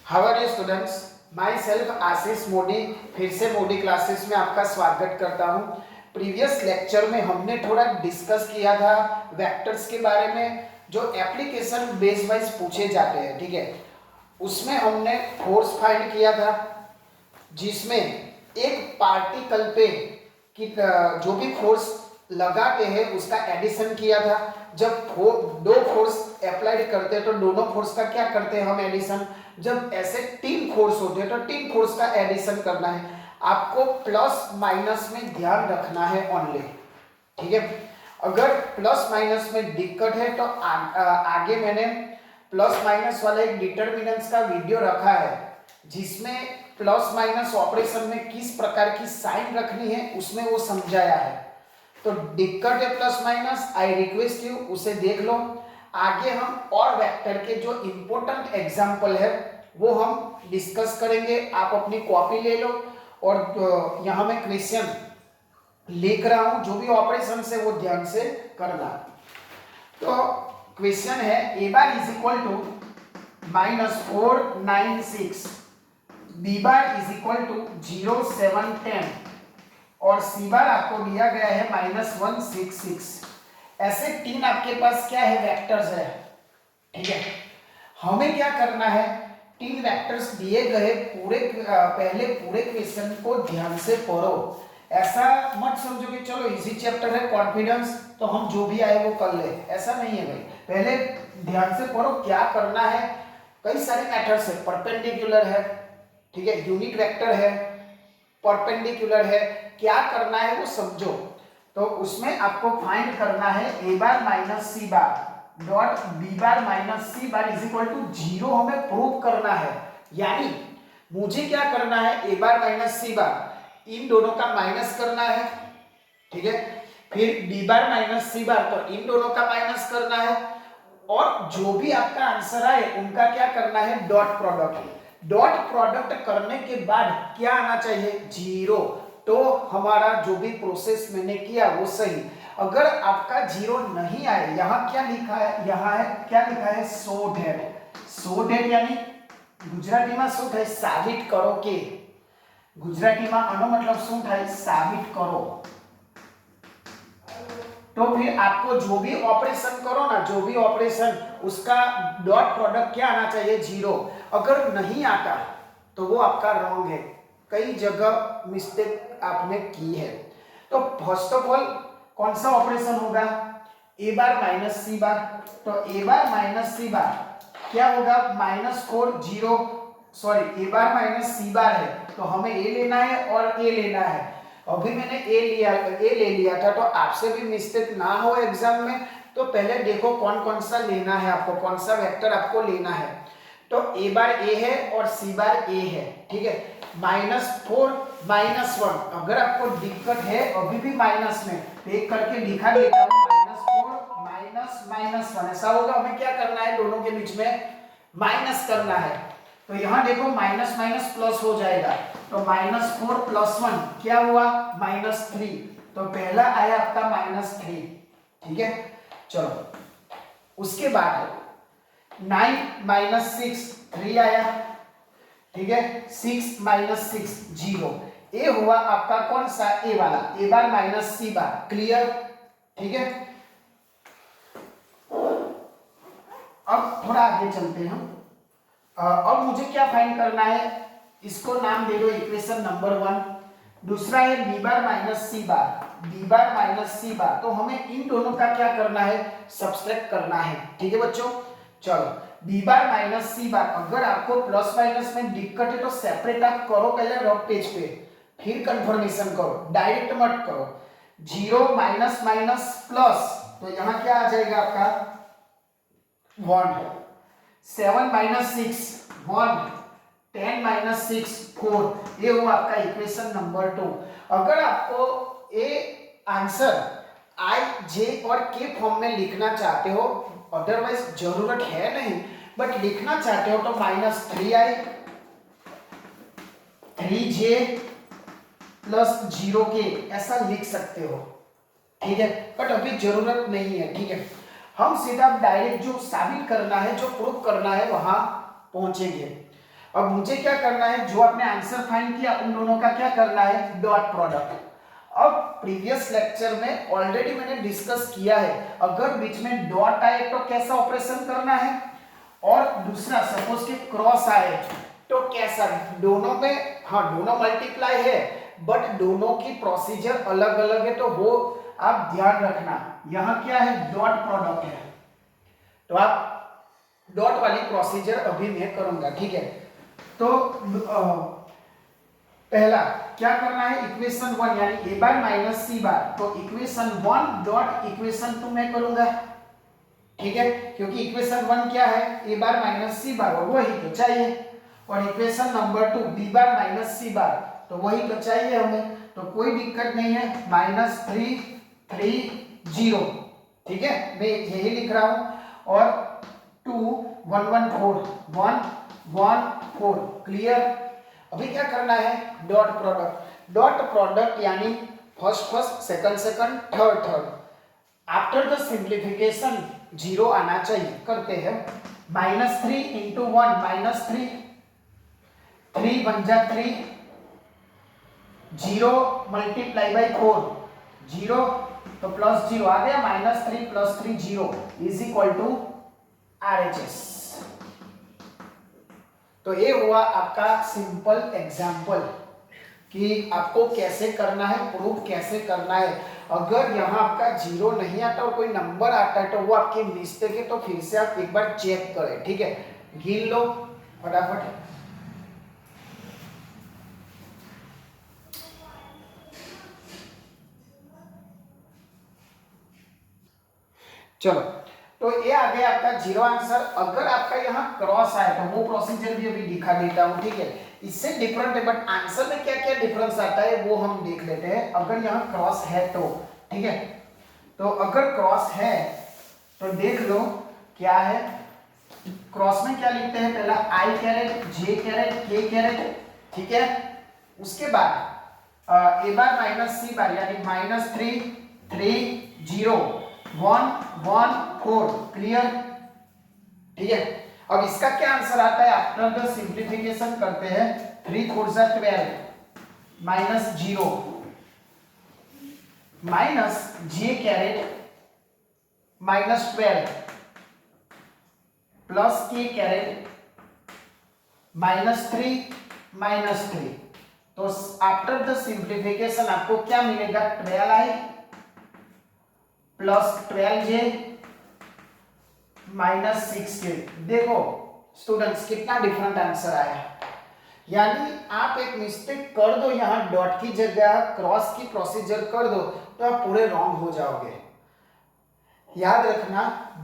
How are you students. Myself Ashish Modi फिर से Modi classes में आपका स्वागत करता हूँ। प्रीवियस लेक्चर में हमने थोड़ा डिस्कस किया था वेक्टर्स के बारे में जो एप्लीकेशन बेस वाइज पूछे जाते हैं, ठीक है। उसमें हमने फोर्स फाइंड किया था जिसमें एक पार्टिकल पे कि जो भी फोर्स लगाते हैं उसका एडिशन किया था। जब दो फोर्स अप्लाइड करते हैं तो दोनों फोर्स का क्या करते हैं हम एडिशन। जब ऐसे तीन फोर्स होते हैं तो तीन फोर्स का एडिशन करना है। आपको प्लस माइनस में ध्यान रखना है ओनली, ठीक है। अगर प्लस माइनस में दिक्कत है तो आगे मैंने प्लस माइनस वाला एक डिटरमिनेंट्स का वीडियो रखा है जिसमें प्लस माइनस ऑपरेशन में किस प्रकार की साइन रखनी है उसमें वो समझाया है। तो दिक्कत है plus minus, I request you उसे देख लो। आगे हम और वेक्टर के जो इंपॉर्टेंट एग्जांपल है वो हम डिस्कस करेंगे। आप अपनी कॉपी ले लो और यहाँ मैं क्वेश्चन लिख रहा हूं, जो भी ऑपरेशन है वो ध्यान से करना। तो क्वेश्चन है A bar is equal to -496, B bar is equal to 0710 और सी बार आपको दिया गया है -166। ऐसे तीन आपके पास क्या है वेक्टर्स है, ठीक है। हमें क्या करना है, तीन वेक्टर्स दिए गए पहले पूरे क्वेश्चन को ध्यान से पढ़ो। ऐसा मत समझो कि चलो इजी चैप्टर है कॉन्फिडेंस तो हम जो भी आए वो कर ले, ऐसा नहीं है भाई। पहले ध्यान से पढ़ो क्या करना है। कई सारे मेथड्स है, परपेंडिकुलर है, ठीक है, यूनिट वेक्टर है, परपेंडिकुलर है, क्या करना है वो समझो। तो उसमें आपको फाइंड करना है A bar minus C bar dot B bar minus C bar is equal to 0 हमें प्रूव करना है। यानी मुझे क्या करना है, ए बार माइनस सी बार इन दोनों का माइनस करना है, ठीक है। फिर B bar minus C bar तो इन दोनों का माइनस करना है और जो भी आपका आंसर आए उनका क्या करना है, डॉट प्रोडक्ट। डॉट प्रोडक्ट करने के बाद क्या आना चाहिए, 0। तो हमारा जो भी प्रोसेस मैंने किया वो सही। अगर आपका 0 नहीं आए, यहाँ क्या लिखा है, यहाँ है क्या लिखा है, सो डेट। सो डेट यानी गुजराती में શું થાય, સાબિત કરો કે। गुजराती में આનો मतलब શું થાય, સાબિત करो। तो फिर आपको जो भी ऑपरेशन करो ना, जो भी ऑपरेशन उसका डॉट प्रोडक्ट क्या आना चाहिए, 0। अगर नहीं आता तो वो आपका रॉन्ग है, कई जगह मिस्टेक आपने की है। तो फर्स्ट ऑफ ऑल कौन सा ऑपरेशन होगा, ए बार माइनस सी बार। तो ए बार माइनस सी बार क्या होगा, -4 सॉरी ए बार माइनस सी बार है तो हमें ए लेना है और ए लेना है। अभी मैंने ए ले लिया था, तो आपसे भी मिस्टेक ना हो एग्जाम में तो पहले देखो कौन कौन सा लेना है आपको, कौन सा वेक्टर आपको लेना है। तो ए बार ए है और सी बार ए है, ठीक है। -4 -1 अगर आपको दिक्कत है अभी भी माइनस में एक करके लिखा देता हूं, -4 -1 ऐसा होगा। हमें क्या करना है, दोनों के बीच में माइनस करना है। तो यहां देखो माइनस माइनस प्लस हो जाएगा, तो -4 + 1 क्या हुआ, -3। तो पहला आया आपका -3, ठीक है। चलो उसके बाद 9 - 6 3 आया, ठीक है। 6 - 6 0। ए हुआ आपका कौन सा, ए वाला, ए बार माइनस सी बार, क्लियर, ठीक है। अब थोड़ा आगे चलते हैं हम। अब मुझे क्या फाइंड करना है, इसको नाम दे दो इक्वेशन नंबर 1। दूसरा है बी बार माइनस सी बार, B bar minus C bar. तो हमें इन दोनों का क्या करना है, सब्सट्रैक्ट करना है, ठीक है बच्चों। चलो बी बार माइनस सी बार, अगर आपको प्लस माइनस में दिक्कत है तो सेपरेट आप करो पहले रफ पेज पे, फिर कंफर्मेशन करो, डायरेक्ट मत करो। 0 माइनस माइनस प्लस, तो यहाँ क्या आ जाएगा आपका 1। 7 - 6 1, 10 - 6 4। ये हुआ आपका इक्वेशन नंबर 2। अगर आपको ये आंसर आई जे और के फॉर्म में लिखना चाहते हो, अदरवाइज जरूरत है नहीं बट लिखना चाहते हो तो -3i 3j + 0k ऐसा लिख सकते हो, ठीक है। बट अभी जरूरत नहीं है, ठीक है। हम सीधा डायरेक्ट जो साबित करना है, जो प्रूफ करना है वहां पहुंचेंगे। अब मुझे क्या करना है, जो आपने आंसर फाइंड किया उन दोनों का क्या करना है, डॉट प्रोडक्ट। अब प्रीवियस लेक्चर में ऑलरेडी मैंने डिस्कस किया है, अगर बीच में डॉट आए तो कैसा ऑपरेशन करना है, और दूसरा सपोज कि क्रॉस आए तो कैसा, दोनों में हाँ दोनों मल्टीप्लाई है बट दोनों की प्रोसीजर अलग अलग है, तो वो आप ध्यान रखना। यहां क्या है, डॉट प्रोडक्ट है, तो आप डॉट वाली प्रोसीजर अभी मैं करूंगा, ठीक है। तो पहला क्या करना है, इक्वेशन 1 यानी ए बार माइनस सी बार, तो इक्वेशन 1 डॉट इक्वेशन 2 मैं करूंगा, ठीक है, क्योंकि इक्वेशन 1 क्या है, ए बार माइनस सी बार, और वही तो चाहिए, और equation number 2 B bar minus C bar, तो वही तो चाहिए हमें, तो कोई दिक्कत नहीं है, -3 3 0, ठीक है, मैं यही लिख रहा हूं, और 2 1 1 4 1 1 4, क्लियर। अभी क्या करना है, डॉट प्रोडक्ट, डॉट प्रोडक्ट यानी first first, second second, third third, after the simplification 0 आना चाहिए, करते हैं, -3 × 1 -3, 3 बन जा 3, 0 मल्टीप्लाई बाई 4 0, तो प्लस 0 आ गया, -3 + 3 0 = RHS। तो ये हुआ आपका सिंपल एग्जाम्पल कि आपको कैसे करना है, प्रूफ कैसे करना है। अगर यहाँ आपका 0 नहीं आता और कोई नंबर आता है तो वो आपकी मिस्टेक है, तो फिर से आप एक बार चेक करें, ठीक है, गिन लो फटाफट। चलो, तो ये आ गया आपका 0 आंसर। अगर आपका यहाँ क्रॉस आए तो वो प्रोसीजर भी अभी दिखा देता हूँ, ठीक है, इससे डिफरेंट है, बट आंसर में क्या क्या डिफरेंस आता है वो हम देख लेते हैं। अगर यहाँ क्रॉस है तो, ठीक है, तो अगर क्रॉस है तो देख लो क्या है, क्रॉस में क्या लिखते हैं, पहला I caret, J caret, K caret, ठीक है, उसके बाद ए बार माइनस सी बार यानी -3 3 0 1 1 4, क्लियर, ठीक है। अब इसका क्या आंसर आता है, आफ्टर द सिंप्लीफिकेशन करते हैं, 3 4 12 -0 -J कैरेट -12 प्लस K कैरेट -3 तो आफ्टर द सिंप्लीफिकेशन आपको क्या मिलेगा, 12i प्लस 12j -6k। देखो स्टूडेंट्स कितना डिफरेंट आंसर आया, यानी आप एक मिस्टेक कर दो, यहाँ डॉट की जगह क्रॉस की प्रोसीजर कर दो तो आप पूरे रॉन्ग हो जाओगे। याद रखना,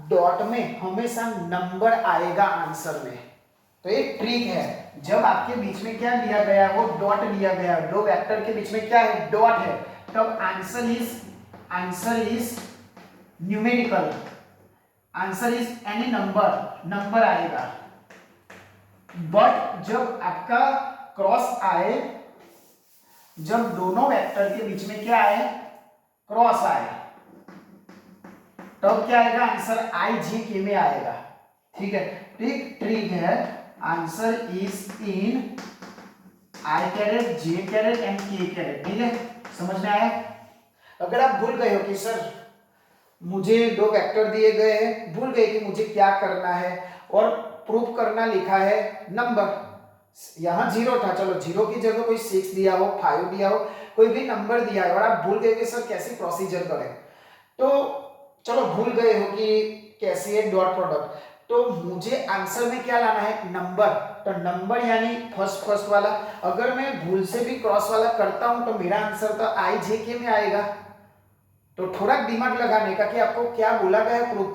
डॉट में हमेशा नंबर आएगा आंसर में, तो एक ट्रिक है, जब आपके बीच में क्या दिया गया है, वो डॉट दिया गया है, दो वेक्टर के बीच में क्या है, डॉट है, तब answer is numerical, answer is any number आएगा। बट जब आपका क्रॉस आए, जब दोनों वेक्टर के बीच में क्या आए, क्रॉस आए, तब क्या आएगा, आंसर IJK में आएगा, ठीक है। ट्रिक है, answer is in I caret, J caret and K caret, ठीक है, समझ में आया। अगर आप भूल गए हो कि सर मुझे दो वेक्टर दिए गए हैं, भूल गए कि मुझे क्या करना है और प्रूफ करना लिखा है नंबर, यहाँ 0 था, चलो 0 की जगह कोई 6 दिया हो, 5 दिया हो, कोई भी नंबर दिया है और आप भूल गए कि सर कैसे प्रोसीजर करें, तो चलो भूल गए हो कि कैसे है डॉट प्रोडक्ट, तो मुझे आंसर में क्या लाना है, नंबर, तो नंबर यानी फर्स्ट वाला। अगर मैं भूल से भी क्रॉस वाला करता हूं तो मेरा आंसर तो IJK में आएगा। तो थोड़ा दिमाग लगाने का कि आपको क्या बोला गया है प्रूफ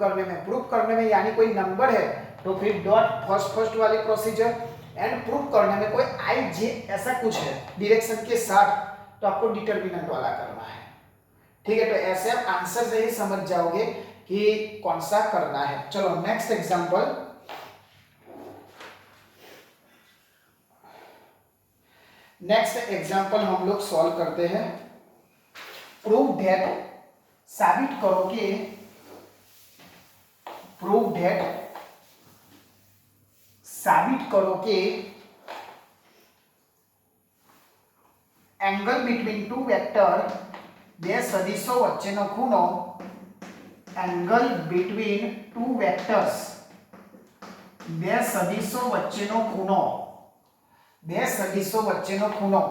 करने में यानी कोई नंबर है तो फिर डॉट फर्स्ट वाले प्रोसीजर, एंड प्रूफ करने में कोई IJ ऐसा कुछ है डायरेक्शन के साथ, तो आपको डिटरमिनेंट वाला करना है, ठीक है। तो ऐसे आप आंसर से ही समझ जाओगे कि कौन सा करना है। चलो नेक्स्ट एग्जांपल हम लोग सॉल्व करते हैं। प्रूव दैट, साबित करो कि, साबित करो कि બિટવીન ટુ વેક્ટર, બે સદિશો વચ્ચેનો ખૂણો, એંગલ બિટવીન ટુ વેક્ટર્સ, બે સદિશો વચ્ચેનો ખૂણો, બે સદિશો વચ્ચેનો ખૂણો.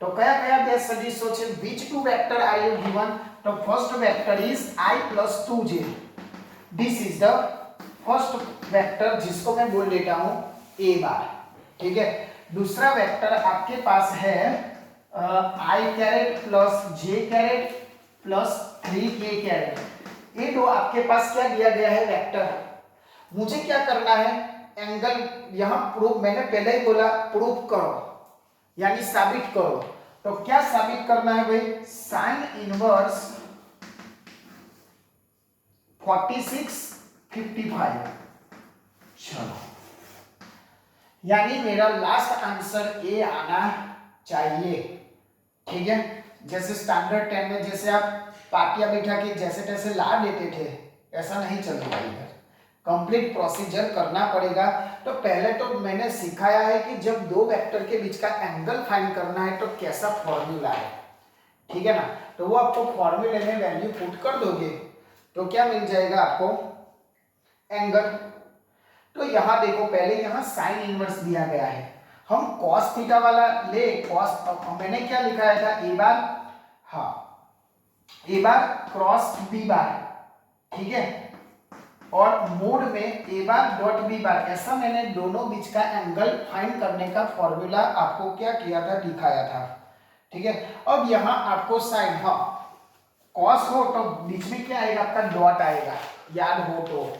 તો કયા કયા બે સદિશો છે? which two vector are you given? તો first vector is I plus 2j. this is the first vector जिसको मैं बोल देता हूं a बार. ठीक है. दूसरा वेक्टर आपके पास है i caret plus j caret plus 3k caret. ये दो आपके पास क्या दिया गया है? वेक्टर. मुझे क्या करना है? एंगल यहां प्रूफ, मैंने पहले ही बोला प्रूफ करो यानी साबित करो. तो क्या साबित करना है भाई? Sine inverse 4655. चलो, यानी मेरा लास्ट आंसर ए आना चाहिए. ठीक है. जैसे स्टैंडर्ड 10 में जैसे आप पाटिया बैठा के जैसे तैसे ला देते थे, ऐसा नहीं चलेगा. इधर कंप्लीट प्रोसीजर करना पड़ेगा. तो पहले तो मैंने सिखाया है कि जब दो वेक्टर के बीच का एंगल फाइंड करना है तो कैसा फॉर्मूला है. ठीक है ना. तो वो आपको फॉर्मूले में वैल्यू पुट कर दोगे तो क्या मिल जाएगा आपको? एंगल. तो यहां देखो, पहले यहां साइन इनवर्स दिया गया है, हम cos थीटा वाला ले. cos मैंने क्या लिखाया था? ए बार, हाँ, ए बार क्रॉस बी बार. ठीक है. और मोड में ए बार डॉट बी बार, ऐसा मैंने दोनों बीच का एंगल फाइंड करने का फॉर्मूला आपको क्या किया था? दिखाया था. ठीक है. अब यहां आपको साइन, हाँ, कॉस हो तो बीच में क्या आएगा? आपका डॉट आएगा. याद हो तो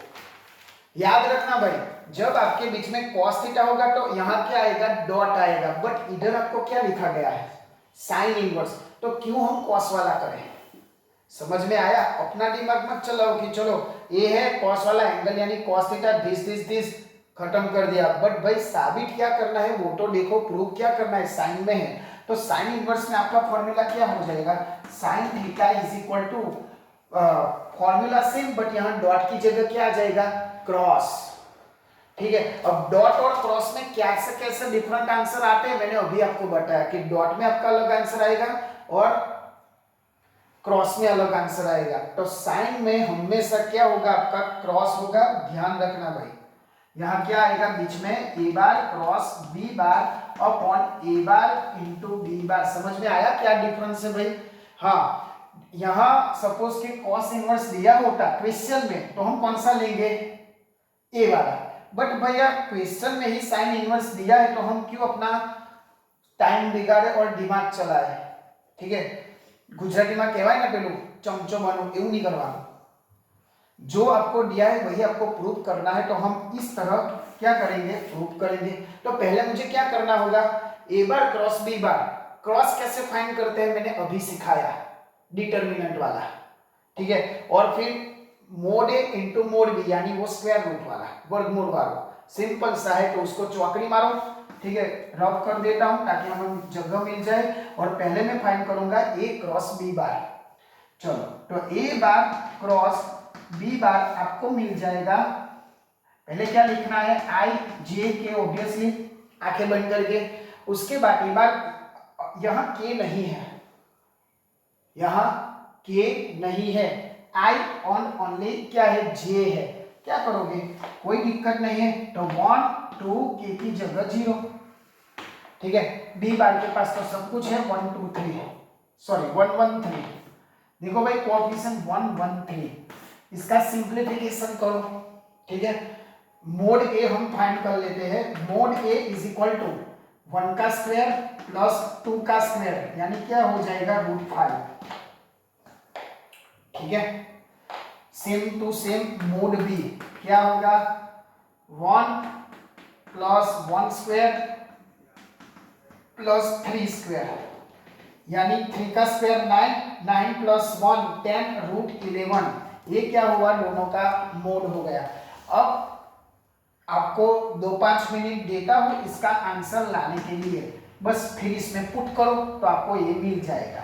याद रखना भाई, जब आपके बीच में कॉस थीटा होगा तो यहां क्या आएगा? डॉट आएगा. बट इधर आपको क्या लिखा गया है? Sine inverse. तो क्यों हम कॉस वाला करें? समझ में आया? अपना दिमाग मत चलाओ कि चलो ये है कॉस वाला एंगल यानी कॉस थीटा, दिस खत्म कर दिया. बट भाई साबित क्या करना है वो तो देखो, प्रूफ क्या करना है? साइन में है तो साइन इनवर्स में आपका फॉर्मूला क्या हो जाएगा? Sine theta is equal to, formula same but यहां डॉट की जगह क्या आ जाएगा? क्रॉस. ठीक है. अब डॉट और क्रॉस में कैसे कैसे डिफरेंट आंसर आते हैं मैंने अभी आपको बताया कि डॉट में आपका अलग आंसर आएगा और क्रॉस में अलग आंसर आएगा. तो साइन में हमेशा क्या होगा? आपका क्रॉस होगा. ध्यान रखना भाई, यहां क्या आएगा बीच में? ए bar cross B bar upon ए बार इंटू बी बार. समझ में आया क्या डिफरेंस है भाई? हाँ, यहां सपोज कि कॉस इनवर्स दिया होता क्वेश्चन में तो हम कौन सा लेंगे? ए वाला. बट भैया क्वेश्चन में ही साइन इनवर्स दिया है तो हम क्यों अपना टाइम बिगाड़े और दिमाग चलाए? ठीक है. गुजरातीમાં કહેવાય ને પેલું ચમચો બનવું, એવું नहीं करवाना. जो आपको दिया है वही आपको प्रूफ करना है. तो हम इस तरह क्या करेंगे? प्रूफ करेंगे. तो पहले मुझे क्या करना होगा? ए बार क्रॉस बी बार. क्रॉस कैसे फाइंड करते हैं मैंने अभी सिखाया, डिटरमिनेंट वाला. ठीक है. और फिर मोड ए इंटू मोड बी यानी वो स्क्वायर रूट वाला, वर्गमूल वाला. सिंपल सा है तो उसको चौकड़ी मारो. ठीक है. रफ कर देता हूं ताकि हमें जगह मिल जाए. और पहले मैं फाइंड करूंगा ए क्रॉस बी बार. चलो, तो ए बार क्रॉस बी बार आपको मिल जाएगा. पहले क्या लिखना है? आई जे के, ऑब्वियसली आंखें बंद करके. उसके बाद ए बार, यहां के नहीं है, यहां के नहीं है. आई ऑन ओनली क्या है? जे है. क्या करोगे? कोई दिक्कत नहीं है. तो 1 2 के की जगह 0. ठीक है. बी बार के पास तो सब कुछ है, 1 2 3, सॉरी 1 1 3. देखो भाई कोएफिशिएंट 1 1 3. इसका सिंप्लीफिकेशन करो. ठीक है. मोड ए हम फाइंड कर लेते हैं. Mod A is equal to 1 का स्क्वायर प्लस 2 का स्क्वायर यानी क्या हो जाएगा? √5. ठीक है. Same to same mod B क्या होगा? 1 प्लस 1 स्क्वायर प्लस 3 स्क्वायर यानी 3 का स्क्वायर 9, 9 प्लस 1 10 √11. ये क्या हुआ? दोनों का मोड हो गया. अब आपको 2-5 मिनट देता हूं इसका आंसर लाने के लिए. बस फिर इसमें पुट करो तो आपको ये मिल जाएगा.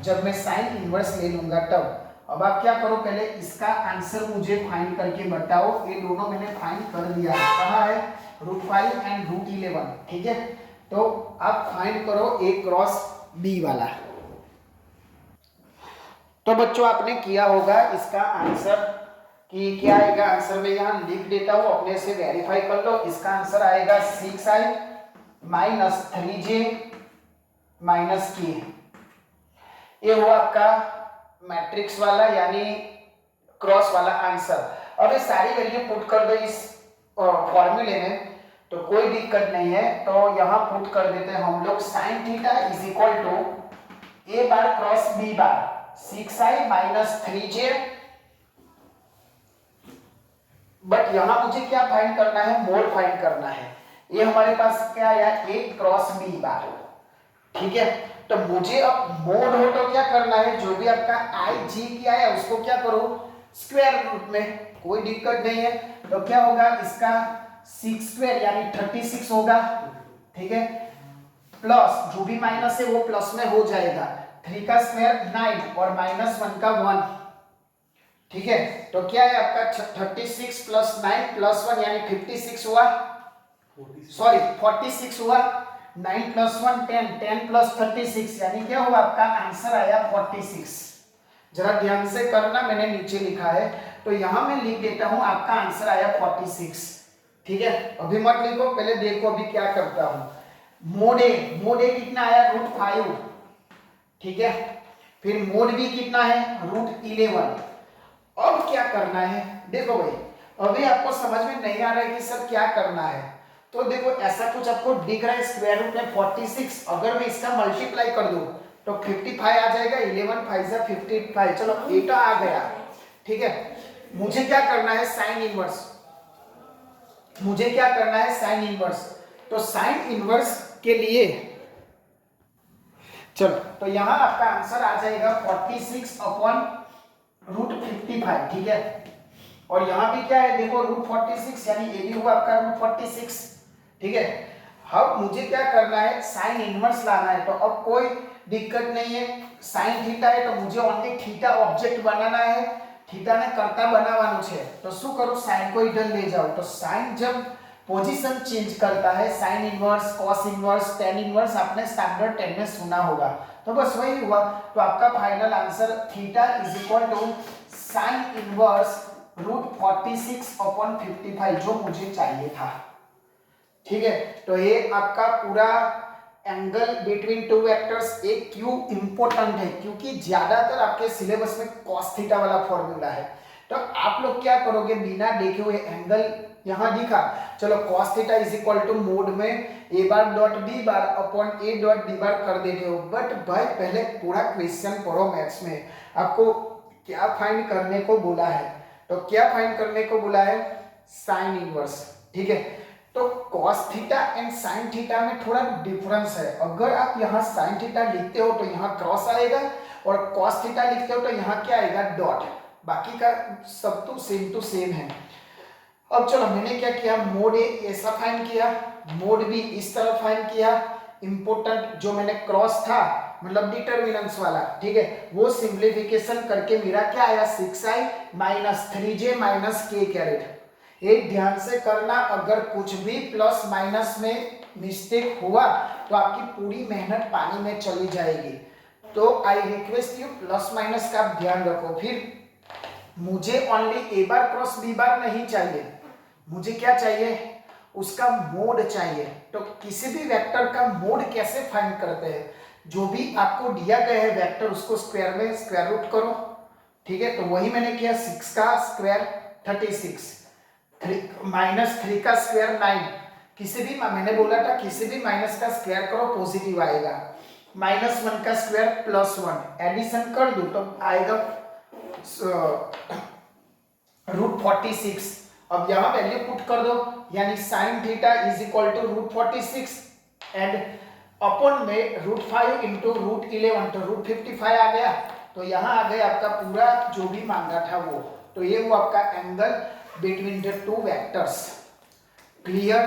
जब मैं साइन इनवर्स ले लूंगा तब. अब आप क्या करो? पहले इसका आंसर मुझे फाइंड करके बताओ. ये दोनों मैंने फाइंड कर दिया है. कहाँ है? √5 एंड √11. ठीक है. तो आप फाइंड करो ए क्रॉस बी वाला। तो बच्चों आपने किया होगा इसका आंसर कि क्या आएगा आंसर में यहाँ लिख देता हूँ, अपने से वेरीफाई कर लो। इसका आंसर आएगा 6i minus 3j minus k। ये हुआ आपका मैट्रिक्स वाला यानी क्रॉस वाला आंसर। अब ये सारी वैल्यू पुट कर दो इस फॉर्मूले में, तो कोई दिक्कत नहीं है। तो यहाँ पुट कर देते हैं हम लोग sine theta is equal to A bar cross B bar 6i minus 3j। But यहां मुझे क्या फाइंड करना है, मोड फाइंड करना है। ये हमारे पास क्या आया, ए क्रॉस बी बार, ठीक है। तो मुझे अब मोड हो तो क्या करना है, जो भी आपका आई जी किया है उसको क्या करो स्क्वायर रूट में, कोई दिक्कत नहीं है। तो क्या होगा इसका 6 स्क्वायर यानी 36 होगा, ठीक है। प्लस जो भी माइनस है वो प्लस में हो जाएगा, 3 का स्क्वायर 9 और माइनस 1 का 1, ठीक है। तो क्या है आपका 36 प्लस 9 प्लस 1 यानी 56 हुआ, सॉरी 46 हुआ। 9 प्लस 1 10, 10 प्लस 36 यानी क्या हुआ आपका आंसर आया 46। जरा ध्यान से करना, मैंने नीचे लिखा है तो यहां मैं लिख देता हूं आपका आंसर आया 46, ठीक है। अभी मत लिखो, पहले देखो अभी क्या करता हूं। मोड ए कितना आया √5, ठीक है। फिर मोड बी कितना है √11। अब क्या करना है, देखो भाई अभी आपको समझ में नहीं आ रहा है कि सर क्या करना है। तो देखो ऐसा कुछ आपको दिख रहा है स्क्वायर रूट में 46, अगर मैं इसका मल्टीप्लाई कर दूं तो 55 आ जाएगा, 11 5 जा 55। चलो एटा आ गया, ठीक है। मुझे क्या करना है साइन इनवर्स, मुझे क्या करना है साइन इनवर्स। तो साइन इनवर्स के लिए चलो, तो यहां आपका आंसर आ जाएगा 46 अपॉन √55, ठीक है। और यहां भी क्या है देखो √46 यानी ये भी हुआ आपका √46, ठीक है। अब मुझे क्या करना है साइन इनवर्स लाना है। तो अब कोई दिक्कत नहीं है, साइन थीटा है तो मुझे ओनली थीटा ऑब्जेक्ट बनाना है, थीटा ने करता बनावવાનું છે। तो શું કરું साइन को इधर ले जाओ। तो साइन जब पोजीशन चेंज करता है, sine inverse cos inverse tan inverse आपने स्टैंडर्ड 10 में सुना होगा, तो बस वही हुआ। तो आपका final answer theta is equal to sine inverse √46 upon 55 जो मुझे चाहिए था, ठीक है। तो ये आपका पूरा एंगल बिटवीन टू वेक्टर्स एक क्यों इंपॉर्टेंट है, क्योंकि ज्यादातर आपके सिलेबस में cos थीटा वाला फॉर्मूला है। तो आप लोग क्या करोगे बिना देखे हुए एंगल यहां दिखा, चलो cos theta is equal to mod में a bar dot b bar upon a dot b bar कर देते हो। बट भाई पहले पूरा क्वेश्चन पढ़ो, मैथ्स में आपको क्या फाइंड करने को बोला है। तो क्या फाइंड करने को बोला है साइन इनवर्स, ठीक है। तो cos theta and sin theta में थोड़ा डिफरेंस है। अगर आप यहाँ sin थीटा लिखते हो तो यहाँ क्रॉस आएगा, और cos थीटा लिखते हो तो यहाँ क्या आएगा डॉट, बाकी का सब तो सेम टू सेम है। अब चलो मैंने क्या किया, मोड ए ऐसा फाइंड किया, मोड बी इस तरह फाइंड किया। इंपोर्टेंट जो मैंने क्रॉस था मतलब डिटरमिनेंट्स वाला, ठीक है, वो सिंप्लीफिकेशन करके मेरा क्या आया 6i minus 3j minus k carat. एक ध्यान से करना, अगर कुछ भी प्लस माइनस में मिस्टेक हुआ तो आपकी पूरी मेहनत पानी में चली जाएगी। तो I request you plus minus का ध्यान रखो। फिर मुझे only a bar cross b बार नहीं चाहिए, मुझे क्या चाहिए उसका मोड चाहिए। तो किसी भी वेक्टर का मोड कैसे फाइंड करते हैं, जो भी आपको दिया गया है वेक्टर उसको स्क्वायर में स्क्वायर रूट करो, ठीक है। तो वही मैंने किया, 6 का स्क्वायर 36, माइनस 3 का स्क्वायर 9, किसी भी मैंने बोला था किसी भी माइनस का स्क्वायर करो पॉजिटिव आएगा, माइनस 1 का स्क्वायर प्लस 1, एडिशन कर दो तो आएगा √46। अब यहाँ वैल्यू पुट कर दो, यानी sine theta is equal to √46 and upon में √5 इंटू √11, तो √55 आ गया। तो यहाँ आ गया आपका पूरा जो भी मांगा था वो। तो ये वो आपका angle between the two vectors. Clear,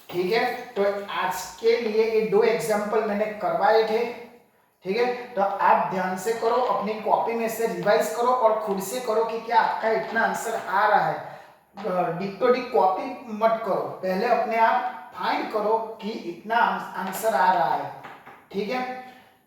ठीक है। तो आज के लिए ये दो एग्जांपल मैंने करवाए थे, ठीक है। तो आप ध्यान से करो, अपनी कॉपी में से रिवाइज करो और खुद से करो कि क्या आपका इतना आंसर आ रहा है। डिक्टो डिक कॉपी मत करो, पहले अपने आप फाइंड करो कि इतना आंसर आ रहा है, ठीक है।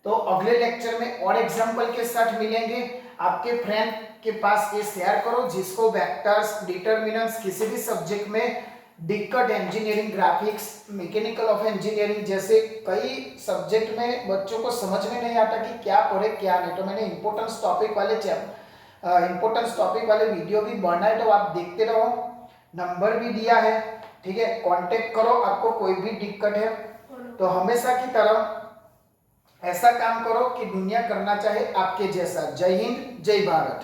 तो अगले लेक्चर में और एग्जाम्पल के साथ मिलेंगे। आपके फ्रेंड के पास ये शेयर करो जिसको वेक्टर्स, डिटरमिनेंट्स, किसी भी सब्जेक्ट में दिक्कत, engineering, graphics, mechanical of engineering जैसे कई सब्जेक्ट में बच्चों को समझ में नहीं आता कि क्या पढ़े क्या नहीं, तो मैंने इंपॉर्टेंस टॉपिक वाले वीडियो भी बनाए, तो आप देखते रहो। नंबर भी दिया है, ठीक है, कांटेक्ट करो। आपको कोई भी दिक्कत है तो हमेशा की तरह ऐसा काम करो कि दुनिया करना चाहे आपके जैसा। जय हिंद, जय भारत।